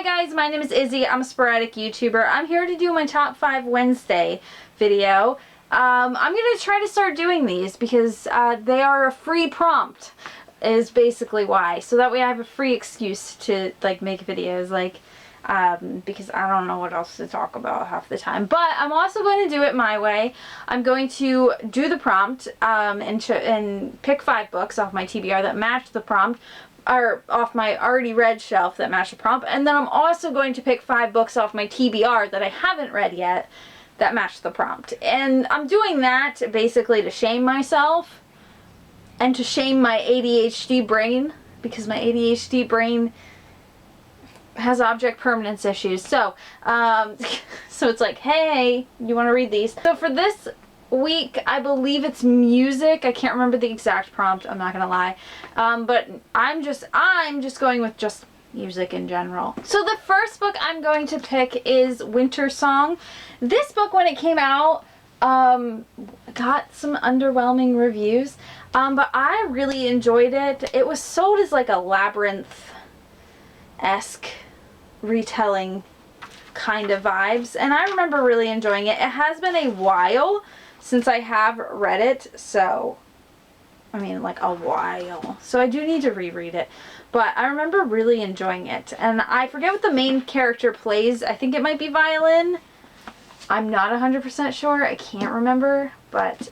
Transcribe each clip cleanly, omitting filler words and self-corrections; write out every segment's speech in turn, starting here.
Hi guys, my name is Izzy. I'm a sporadic YouTuber. I'm here to do my top 5 Wednesday video. I'm going to try to start doing these because they are a free prompt is basically why. So that way I have a free excuse to like make videos because I don't know what else to talk about half the time. But I'm also going to do it my way. I'm going to do the prompt and pick 5 books off my TBR that match the prompt, or off my already read shelf that match the prompt, and then I'm also going to pick 5 books off my TBR that I haven't read yet that match the prompt. And I'm doing that basically to shame myself and to shame my ADHD brain, because my ADHD brain has object permanence issues. So so it's like, hey, you want to read these? So for this week, I believe it's music. I can't remember the exact prompt, I'm not gonna lie, but I'm just going with just music in general. So the first book I'm going to pick is Winter Song. This book, when it came out, got some underwhelming reviews, but I really enjoyed it. It was sold as like a Labyrinth-esque retelling kind of vibes, and I remember really enjoying it. It has been a while since I have read it, so I mean like a while, so I do need to reread it, but I remember really enjoying it. And I forget what the main character plays. I think it might be violin. I'm not 100% sure. I can't remember, but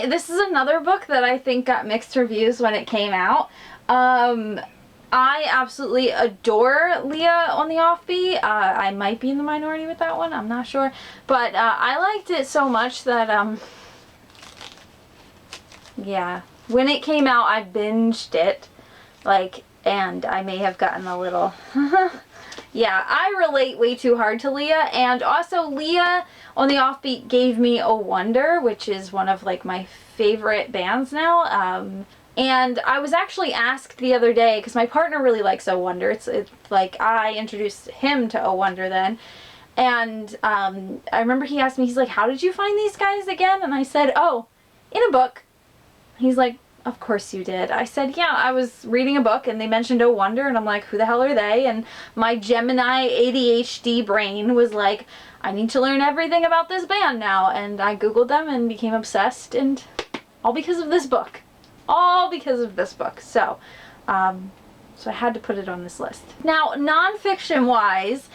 this is another book that I think got mixed reviews when it came out. I absolutely adore Leah on the Offbeat. I might be in the minority with that one, I'm not sure. But I liked it so much that, yeah. When it came out, I binged it. And I may have gotten a little, yeah, I relate way too hard to Leah. And also Leah on the Offbeat gave me Oh Wonder, which is one of like my favorite bands now. And I was actually asked the other day, because my partner really likes Oh Wonder. It's like I introduced him to Oh Wonder then. And I remember he asked me, he's like, how did you find these guys again? And I said, oh, in a book. He's like, of course you did. I said, yeah, I was reading a book and they mentioned Oh Wonder, and I'm like, who the hell are they? And my Gemini ADHD brain was like, I need to learn everything about this band now. And I Googled them and became obsessed, and all because of this book. All because of this book. So so I had to put it on this list. Now, nonfiction wise,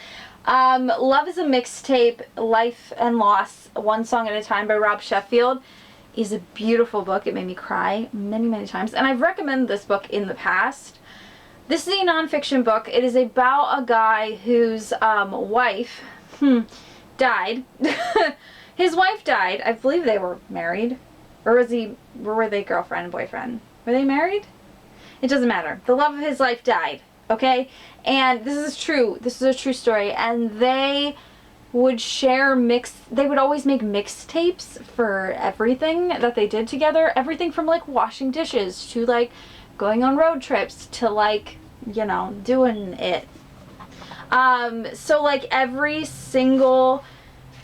Love is a Mixtape, Life and Loss, One Song at a Time by Rob Sheffield is a beautiful book. It made me cry many, many times. And I've recommended this book in the past. This is a nonfiction book. It is about a guy whose wife died. His wife died. I believe they were married. Or were they girlfriend and boyfriend? Were they married? It doesn't matter. The love of his life died, okay? And this is true. This is a true story. And they would they would always make mixtapes for everything that they did together. Everything from like washing dishes to like going on road trips to like, you know, doing it. So like every single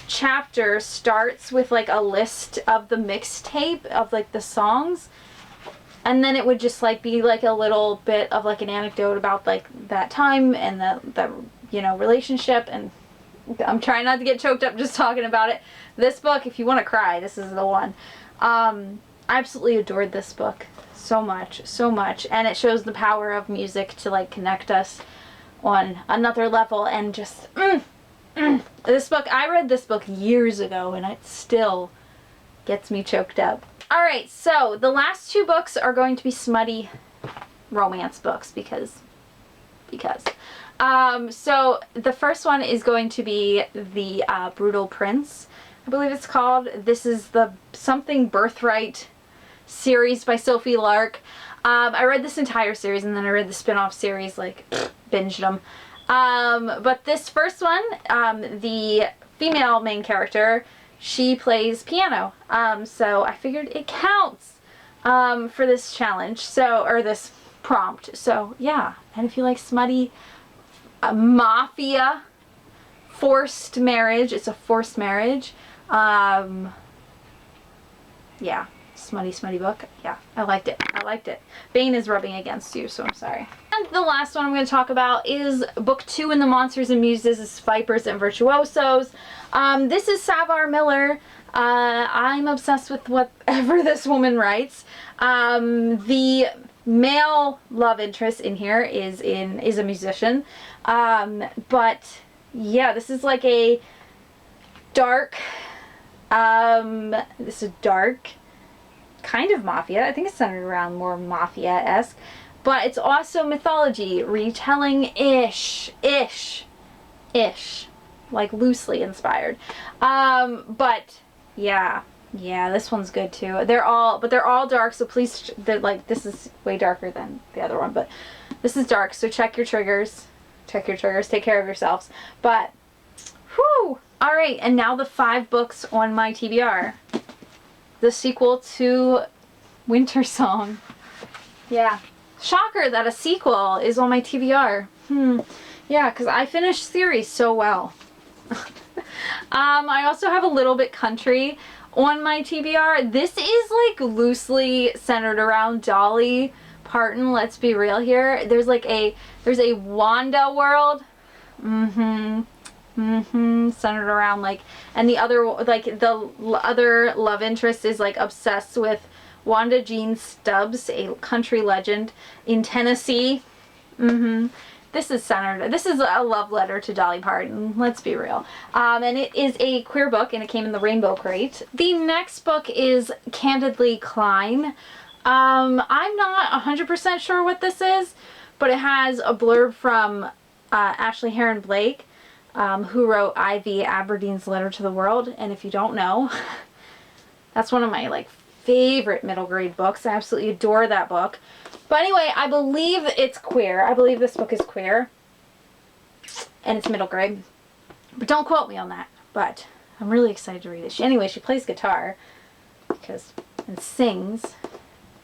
chapter starts with like a list of the mixtape of like the songs, and then it would just like be like a little bit of like an anecdote about like that time and that you know, relationship. And I'm trying not to get choked up just talking about it. This book, if you want to cry, this is the one. I absolutely adored this book so much, and it shows the power of music to like connect us on another level. And just this book, I read this book years ago and it still gets me choked up. Alright, so the last 2 books are going to be smutty romance books because. So the first one is going to be the Brutal Prince, I believe it's called. This is the Something Birthright series by Sophie Lark. I read this entire series and then I read the spin-off series, like binged them. But this first one, the female main character, she plays piano. So I figured it counts for this challenge, or this prompt. So yeah, and if you like smutty mafia, forced marriage, it's a forced marriage. Yeah, smutty, smutty book. Yeah, I liked it. I liked it. Bane is rubbing against you, so I'm sorry. And the last one I'm going to talk about is book 2 in the Monsters and Muses, Vipers and Virtuosos. This is Savar Miller. I'm obsessed with whatever this woman writes. The male love interest in here is a musician. But yeah, this is like a dark, this is dark, kind of mafia. I think it's centered around more mafia-esque, but it's also mythology, retelling-ish, like loosely inspired. But yeah, this one's good too. They're all dark, so please, this is way darker than the other one, but this is dark, so check your triggers, take care of yourselves. But, whew! Alright, and now the 5 books on my TBR. The sequel to Winter Song. Yeah. Shocker that a sequel is on my TBR. Yeah, because I finished series so well. I also have a little bit country on my TBR. This is like loosely centered around Dolly Parton, let's be real here. There's a Wanda world. Centered around and the other, the other love interest is obsessed with Wanda Jean Stubbs, a country legend in Tennessee. This is a love letter to Dolly Parton, let's be real. And it is a queer book, and it came in the rainbow crate. The next book is Candidly Klein. I'm not 100% sure what this is, but it has a blurb from Ashley Heron Blake, who wrote Ivy Aberdeen's Letter to the World. And if you don't know, that's one of my favorite middle grade books. I absolutely adore that book. But anyway, I believe it's queer. I believe this book is queer. And it's middle grade. But don't quote me on that. But I'm really excited to read it. Anyway, she plays guitar and sings.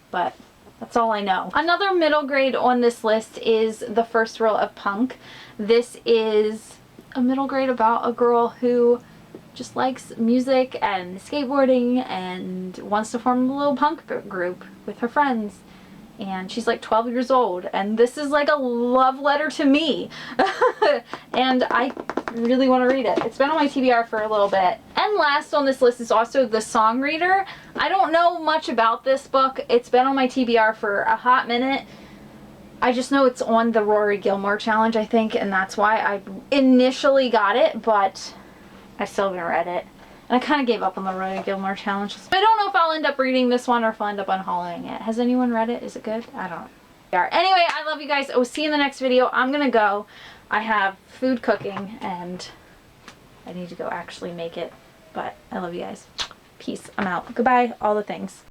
But that's all I know. Another middle grade on this list is The First Rule of Punk. This is a middle grade about a girl who just likes music and skateboarding and wants to form a little punk group with her friends. And she's 12 years old, and this is a love letter to me. And I really want to read it. It's been on my TBR for a little bit. And last on this list is also The Song Reader. I don't know much about this book. It's been on my TBR for a hot minute. I just know it's on the Rory Gilmore challenge, I think, and that's why I initially got it, but I still haven't read it. And I kind of gave up on the Rory Gilmore challenge. I don't know if I'll end up reading this one or if I'll end up unhauling it. Has anyone read it? Is it good? I don't know. Anyway, I love you guys. I will see you in the next video. I'm going to go. I have food cooking, and I need to go actually make it. But I love you guys. Peace. I'm out. Goodbye. All the things.